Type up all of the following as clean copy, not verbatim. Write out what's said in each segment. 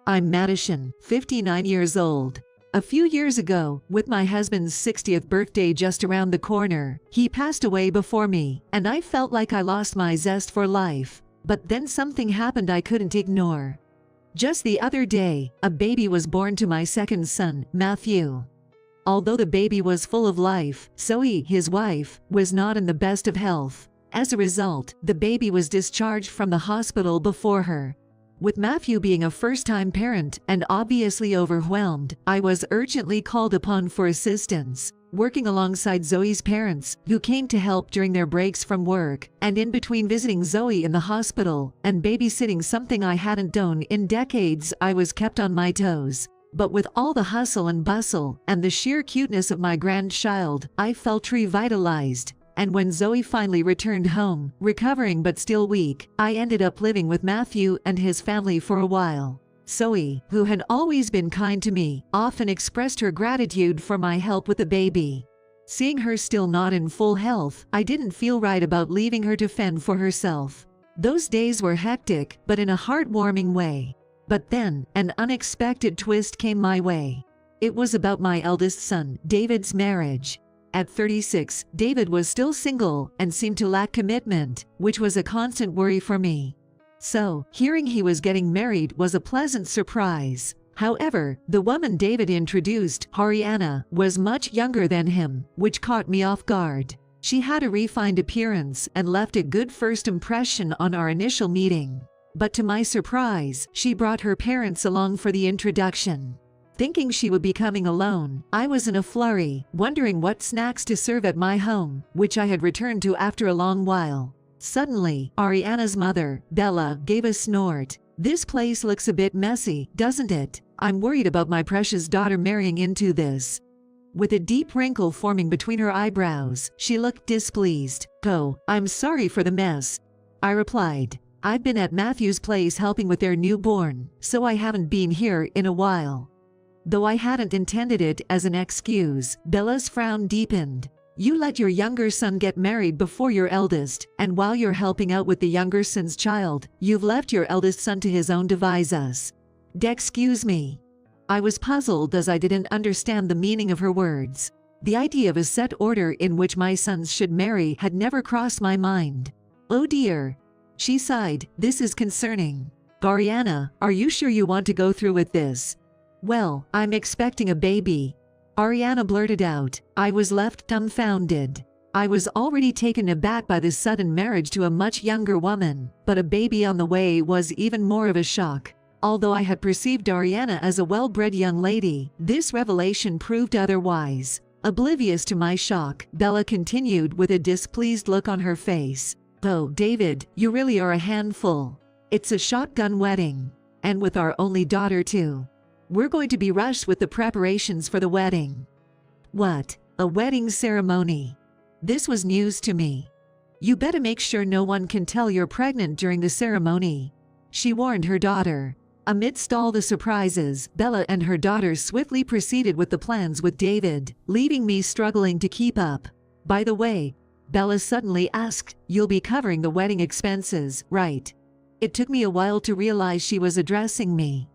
I'm Madison, 59 years old. A few years ago, with my husband's 60th birthday just around the corner, he passed away before me, and I felt like I lost my zest for life. But then something happened I couldn't ignore. Just the other day, a baby was born to my second son, Matthew. Although the baby was full of life, Zoe, his wife, was not in the best of health. As a result, the baby was discharged from the hospital before her. With Matthew being a first-time parent and obviously overwhelmed, I was urgently called upon for assistance, working alongside Zoe's parents, who came to help during their breaks from work, and in between visiting Zoe in the hospital and babysitting, something I hadn't done in decades. I was kept on my toes. But with all the hustle and bustle and the sheer cuteness of my grandchild, I felt revitalized. And when Zoe finally returned home, recovering but still weak, I ended up living with Matthew and his family for a while. Zoe, who had always been kind to me, often expressed her gratitude for my help with the baby. Seeing her still not in full health, I didn't feel right about leaving her to fend for herself. Those days were hectic, but in a heartwarming way. But then, an unexpected twist came my way. It was about my eldest son, David's marriage. At 36, David was still single and seemed to lack commitment, which was a constant worry for me. So, hearing he was getting married was a pleasant surprise. However, the woman David introduced, Ariana, was much younger than him, which caught me off guard. She had a refined appearance and left a good first impression on our initial meeting. But to my surprise, she brought her parents along for the introduction. Thinking she would be coming alone, I was in a flurry, wondering what snacks to serve at my home, which I had returned to after a long while. Suddenly, Ariana's mother, Bella, gave a snort. "This place looks a bit messy, doesn't it? I'm worried about my precious daughter marrying into this." With a deep wrinkle forming between her eyebrows, she looked displeased. "Oh, I'm sorry for the mess," I replied. "I've been at Matthew's place helping with their newborn, so I haven't been here in a while." Though I hadn't intended it as an excuse, Bella's frown deepened. "You let your younger son get married before your eldest, and while you're helping out with the younger son's child, you've left your eldest son to his own devices." "Excuse me." I was puzzled as I didn't understand the meaning of her words. The idea of a set order in which my sons should marry had never crossed my mind. "Oh dear," she sighed, "this is concerning. Ariana, are you sure you want to go through with this?" "Well, I'm expecting a baby," Ariana blurted out. I was left dumbfounded. I was already taken aback by the sudden marriage to a much younger woman, but a baby on the way was even more of a shock. Although I had perceived Ariana as a well-bred young lady, this revelation proved otherwise. Oblivious to my shock, Bella continued with a displeased look on her face. "Oh, David, you really are a handful. It's a shotgun wedding. And with our only daughter too. We're going to be rushed with the preparations for the wedding." "What? A wedding ceremony?" This was news to me. "You better make sure no one can tell you're pregnant during the ceremony," she warned her daughter. Amidst all the surprises, Bella and her daughter swiftly proceeded with the plans with David, leaving me struggling to keep up. "By the way," Bella suddenly asked, "you'll be covering the wedding expenses, right?" It took me a while to realize she was addressing me.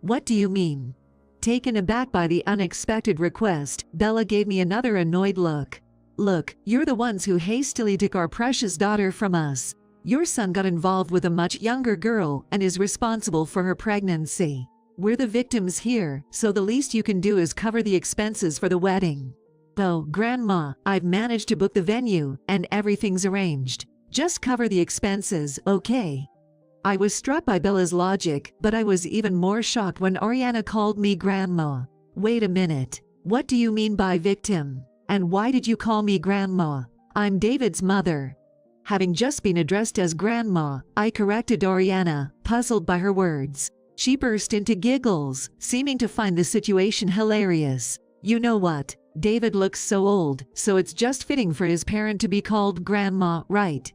"What do you mean?" Taken aback by the unexpected request, Bella gave me another annoyed look. "Look, you're the ones who hastily took our precious daughter from us. Your son got involved with a much younger girl and is responsible for her pregnancy. We're the victims here, so the least you can do is cover the expenses for the wedding." "Oh, Grandma, I've managed to book the venue, and everything's arranged. Just cover the expenses, okay?" I was struck by Bella's logic, but I was even more shocked when Ariana called me Grandma. "Wait a minute. What do you mean by victim? And why did you call me Grandma? I'm David's mother." Having just been addressed as Grandma, I corrected Ariana, puzzled by her words. She burst into giggles, seeming to find the situation hilarious. "You know what? David looks so old, so it's just fitting for his parent to be called Grandma, right?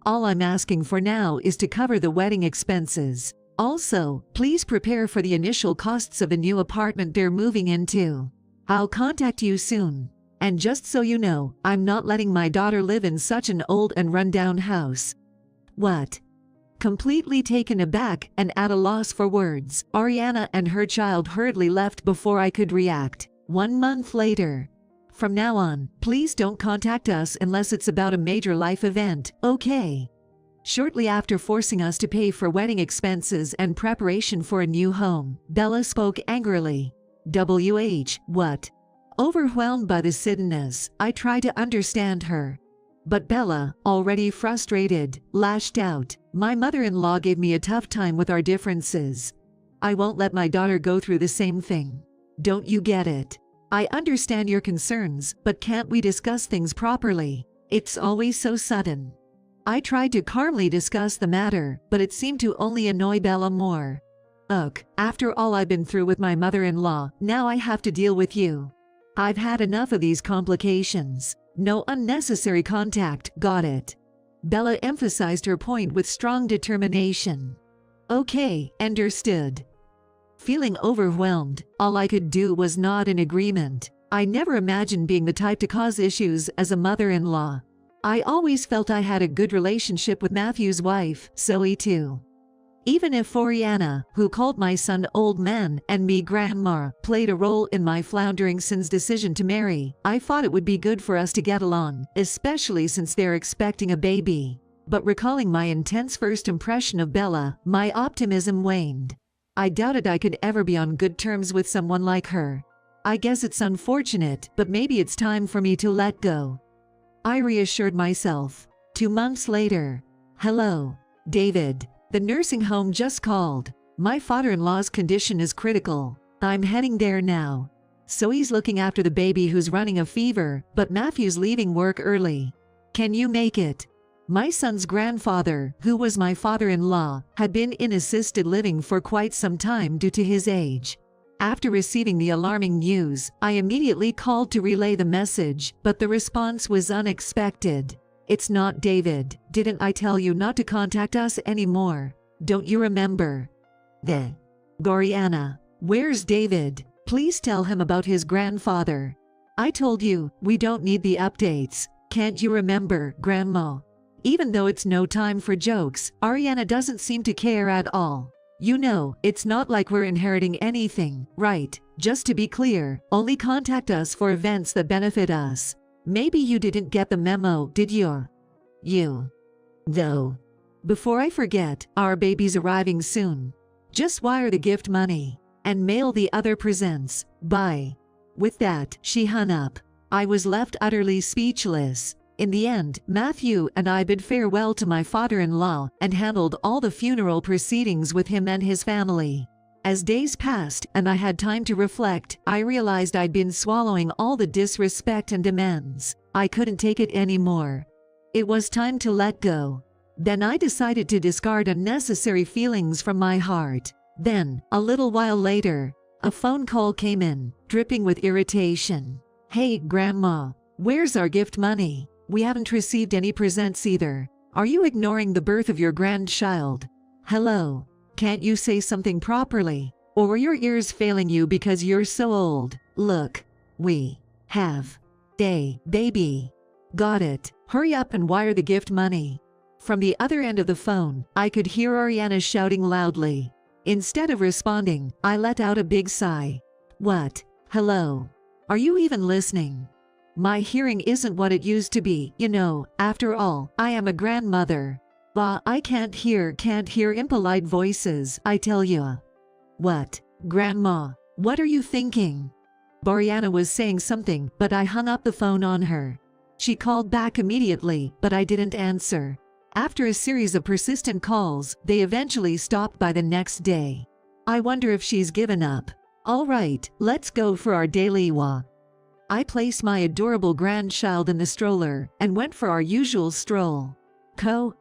All I'm asking for now is to cover the wedding expenses. Also, please prepare for the initial costs of the new apartment they're moving into. I'll contact you soon. And just so you know, I'm not letting my daughter live in such an old and run-down house." "What?" Completely taken aback and at a loss for words, Ariana and her child hurriedly left before I could react. 1 month later. From now on, please don't contact us unless it's about a major life event, okay? Shortly after forcing us to pay for wedding expenses and preparation for a new home, Bella spoke angrily. What? Overwhelmed by the suddenness, I tried to understand her. But Bella, already frustrated, lashed out. My mother-in-law gave me a tough time with our differences. I won't let my daughter go through the same thing. Don't you get it? I understand your concerns, but can't we discuss things properly? It's always so sudden. I tried to calmly discuss the matter, but it seemed to only annoy Bella more. Ugh, after all I've been through with my mother-in-law, now I have to deal with you. I've had enough of these complications. No unnecessary contact, got it? Bella emphasized her point with strong determination. Okay, understood. Feeling overwhelmed, all I could do was nod in agreement. I never imagined being the type to cause issues as a mother-in-law. I always felt I had a good relationship with Matthew's wife, Zoe too. Even if Oriana, who called my son old man and me grandma, played a role in my floundering son's decision to marry, I thought it would be good for us to get along, especially since they're expecting a baby. But recalling my intense first impression of Bella, my optimism waned. I doubted I could ever be on good terms with someone like her. I guess it's unfortunate, but maybe it's time for me to let go. I reassured myself. 2 months later. Hello, David. The nursing home just called. My father-in-law's condition is critical. I'm heading there now. Zoe's looking after the baby who's running a fever, but Matthew's leaving work early. Can you make it? My son's grandfather, who was my father-in-law, had been in assisted living for quite some time due to his age. After receiving the alarming news, I immediately called to relay the message, but the response was unexpected. It's not David. Didn't I tell you not to contact us anymore? Don't you remember? Goriana. Where's David? Please tell him about his grandfather. I told you, we don't need the updates. Can't you remember, Grandma? Even though it's no time for jokes, Ariana doesn't seem to care at all. You know, it's not like we're inheriting anything, right? Just to be clear, only contact us for events that benefit us. Maybe you didn't get the memo, did you? Though. Before I forget, our baby's arriving soon. Just wire the gift money and mail the other presents. Bye. With that, she hung up. I was left utterly speechless. In the end, Matthew and I bid farewell to my father-in-law and handled all the funeral proceedings with him and his family. As days passed and I had time to reflect, I realized I'd been swallowing all the disrespect and demands. I couldn't take it anymore. It was time to let go. Then I decided to discard unnecessary feelings from my heart. Then, a little while later, a phone call came in, dripping with irritation. Hey, Grandma, where's our gift money? We haven't received any presents either. Are you ignoring the birth of your grandchild? Hello? Can't you say something properly? Or were your ears failing you because you're so old? Look, we have a baby. Got it. Hurry up and wire the gift money. From the other end of the phone, I could hear Ariana shouting loudly. Instead of responding, I let out a big sigh. What? Hello? Are you even listening? My hearing isn't what it used to be, you know. After all, I am a grandmother. I can't hear impolite voices, I tell you. What? Grandma, what are you thinking? Ariana was saying something, but I hung up the phone on her. She called back immediately, but I didn't answer. After a series of persistent calls, they eventually stopped by the next day. I wonder if she's given up. All right, let's go for our daily walk. I placed my adorable grandchild in the stroller and went for our usual stroll.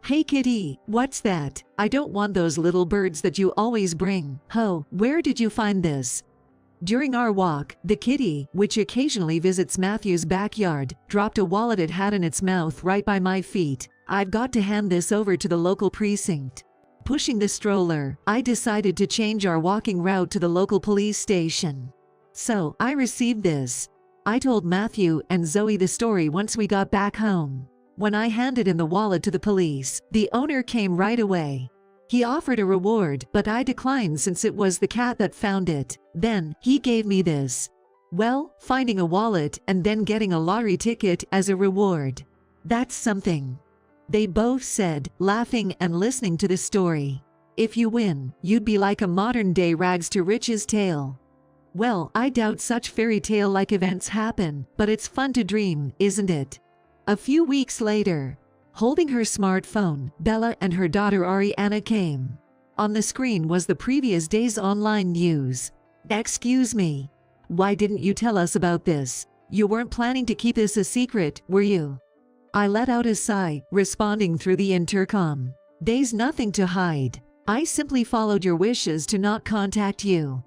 Hey kitty, what's that? I don't want those little birds that you always bring. Where did you find this? During our walk, the kitty, which occasionally visits Matthew's backyard, dropped a wallet it had in its mouth right by my feet. I've got to hand this over to the local precinct. Pushing the stroller, I decided to change our walking route to the local police station. So, I received this. I told Matthew and Zoe the story once we got back home. When I handed in the wallet to the police, the owner came right away. He offered a reward, but I declined since it was the cat that found it. Then, he gave me this. Well, finding a wallet and then getting a lottery ticket as a reward. That's something. They both said, laughing and listening to the story. If you win, you'd be like a modern-day rags to riches tale. Well, I doubt such fairy tale-like events happen, but it's fun to dream, isn't it? A few weeks later, holding her smartphone, Bella and her daughter Ariana came. On the screen was the previous day's online news. Excuse me. Why didn't you tell us about this? You weren't planning to keep this a secret, were you? I let out a sigh, responding through the intercom. There's nothing to hide. I simply followed your wishes to not contact you.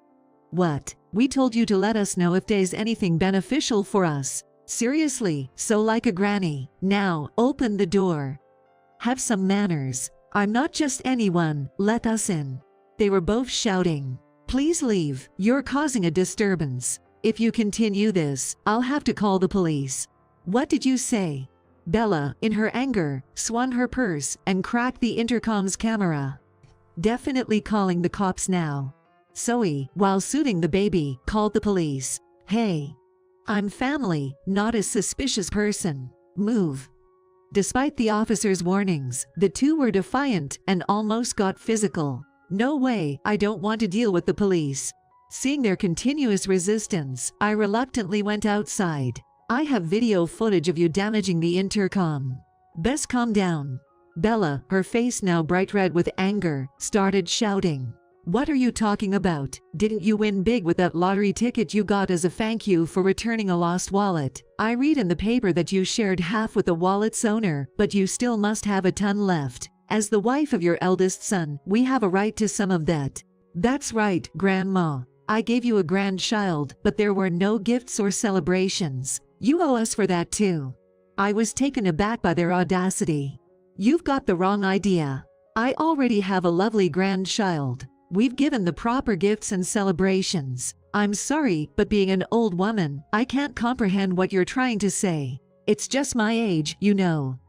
What? We told you to let us know if there's anything beneficial for us. Seriously, so like a granny. Now, open the door. Have some manners. I'm not just anyone, let us in. They were both shouting. Please leave, you're causing a disturbance. If you continue this, I'll have to call the police. What did you say? Bella, in her anger, swung her purse and cracked the intercom's camera. Definitely calling the cops now. Zoe, while soothing the baby, called the police. Hey. I'm family, not a suspicious person. Move. Despite the officer's warnings, the two were defiant and almost got physical. No way, I don't want to deal with the police. Seeing their continuous resistance, I reluctantly went outside. I have video footage of you damaging the intercom. Best calm down. Bella, her face now bright red with anger, started shouting. What are you talking about? Didn't you win big with that lottery ticket you got as a thank you for returning a lost wallet? I read in the paper that you shared half with the wallet's owner, but you still must have a ton left. As the wife of your eldest son, we have a right to some of that. That's right, Grandma. I gave you a grandchild, but there were no gifts or celebrations. You owe us for that too. I was taken aback by their audacity. You've got the wrong idea. I already have a lovely grandchild. We've given the proper gifts and celebrations. I'm sorry, but being an old woman, I can't comprehend what you're trying to say. It's just my age, you know.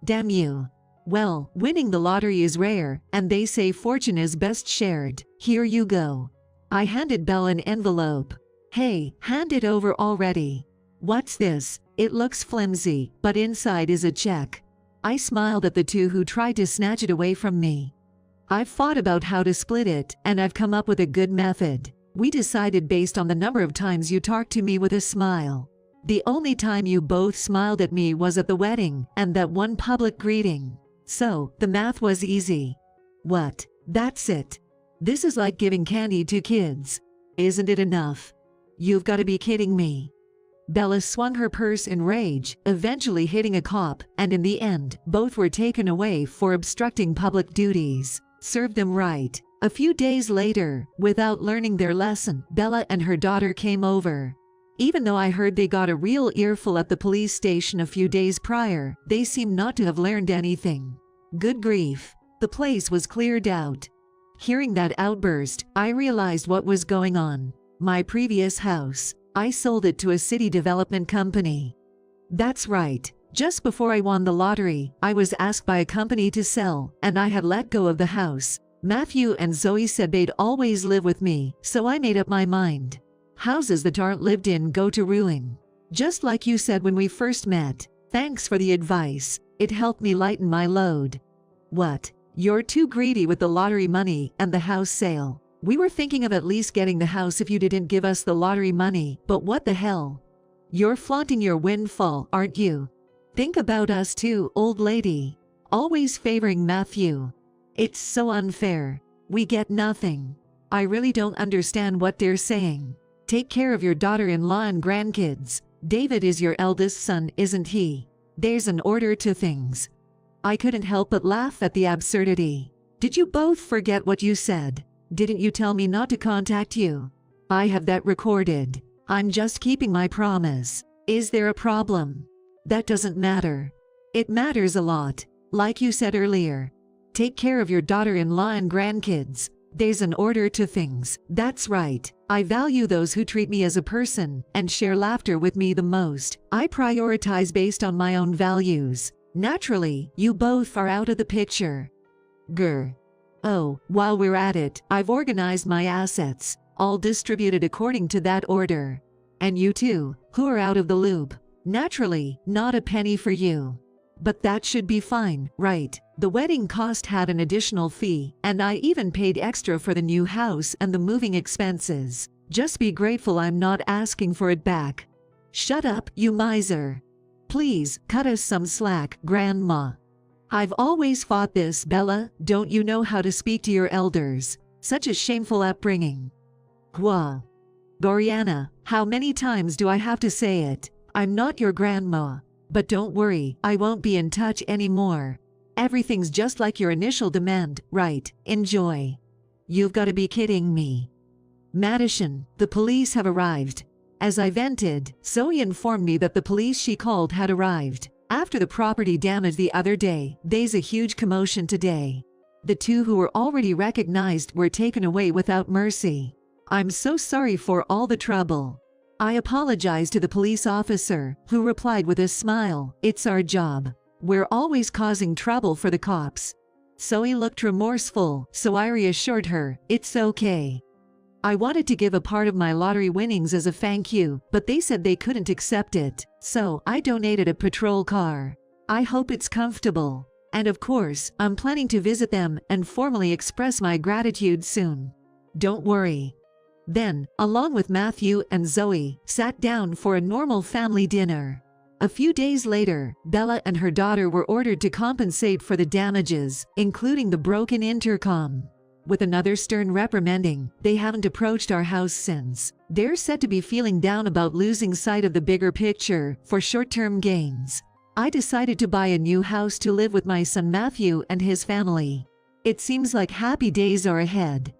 Damn you. Well, winning the lottery is rare, and they say fortune is best shared. Here you go. I handed Belle an envelope. Hey, hand it over already. What's this? It looks flimsy, but inside is a check. I smiled at the two who tried to snatch it away from me. I've thought about how to split it, and I've come up with a good method. We decided based on the number of times you talked to me with a smile. The only time you both smiled at me was at the wedding, and that one public greeting. So, the math was easy. What? That's it. This is like giving candy to kids. Isn't it enough? You've got to be kidding me. Bella swung her purse in rage, eventually hitting a cop, and in the end, both were taken away for obstructing public duties. Served them right. A few days later, without learning their lesson, Bella and her daughter came over. Even though I heard they got a real earful at the police station a few days prior, they seemed not to have learned anything. Good grief. The place was cleared out. Hearing that outburst, I realized what was going on. My previous house. I sold it to a city development company. That's right. Just before I won the lottery, I was asked by a company to sell, and I had let go of the house. Matthew and Zoe said they'd always live with me, so I made up my mind. Houses that aren't lived in go to ruin. Just like you said when we first met. Thanks for the advice. It helped me lighten my load. What? You're too greedy with the lottery money and the house sale. We were thinking of at least getting the house if you didn't give us the lottery money, but what the hell? You're flaunting your windfall, aren't you? Think about us too, old lady. Always favoring Matthew. It's so unfair. We get nothing. I really don't understand what they're saying. Take care of your daughter-in-law and grandkids. David is your eldest son, isn't he? There's an order to things. I couldn't help but laugh at the absurdity. Did you both forget what you said? Didn't you tell me not to contact you? I have that recorded. I'm just keeping my promise. Is there a problem? That doesn't matter. It matters a lot. Like you said earlier. Take care of your daughter-in-law and grandkids. There's an order to things. That's right. I value those who treat me as a person and share laughter with me the most. I prioritize based on my own values. Naturally, you both are out of the picture. Grr. Oh, while we're at it, I've organized my assets, all distributed according to that order. And you too, who are out of the loop. Naturally, not a penny for you. But that should be fine, right? The wedding cost had an additional fee, and I even paid extra for the new house and the moving expenses. Just be grateful I'm not asking for it back. Shut up, you miser. Please, cut us some slack, Grandma. I've always fought this, Bella. Don't you know how to speak to your elders? Such a shameful upbringing. Gwa. Goriana, how many times do I have to say it? I'm not your grandma. But don't worry, I won't be in touch anymore. Everything's just like your initial demand, right? Enjoy. You've got to be kidding me. Madison, the police have arrived. As I vented, Zoe informed me that the police she called had arrived. After the property damage the other day, there's a huge commotion today. The two who were already recognized were taken away without mercy. I'm so sorry for all the trouble. I apologized to the police officer, who replied with a smile, "It's our job. We're always causing trouble for the cops." Zoe looked remorseful, so I reassured her, "It's okay." I wanted to give a part of my lottery winnings as a thank you, but they said they couldn't accept it, so I donated a patrol car. I hope it's comfortable. And of course, I'm planning to visit them and formally express my gratitude soon. Don't worry. Then, along with Matthew and Zoe, sat down for a normal family dinner. A few days later, Bella and her daughter were ordered to compensate for the damages, including the broken intercom. With another stern reprimanding, they haven't approached our house since. They're said to be feeling down about losing sight of the bigger picture for short-term gains. I decided to buy a new house to live with my son Matthew and his family. It seems like happy days are ahead.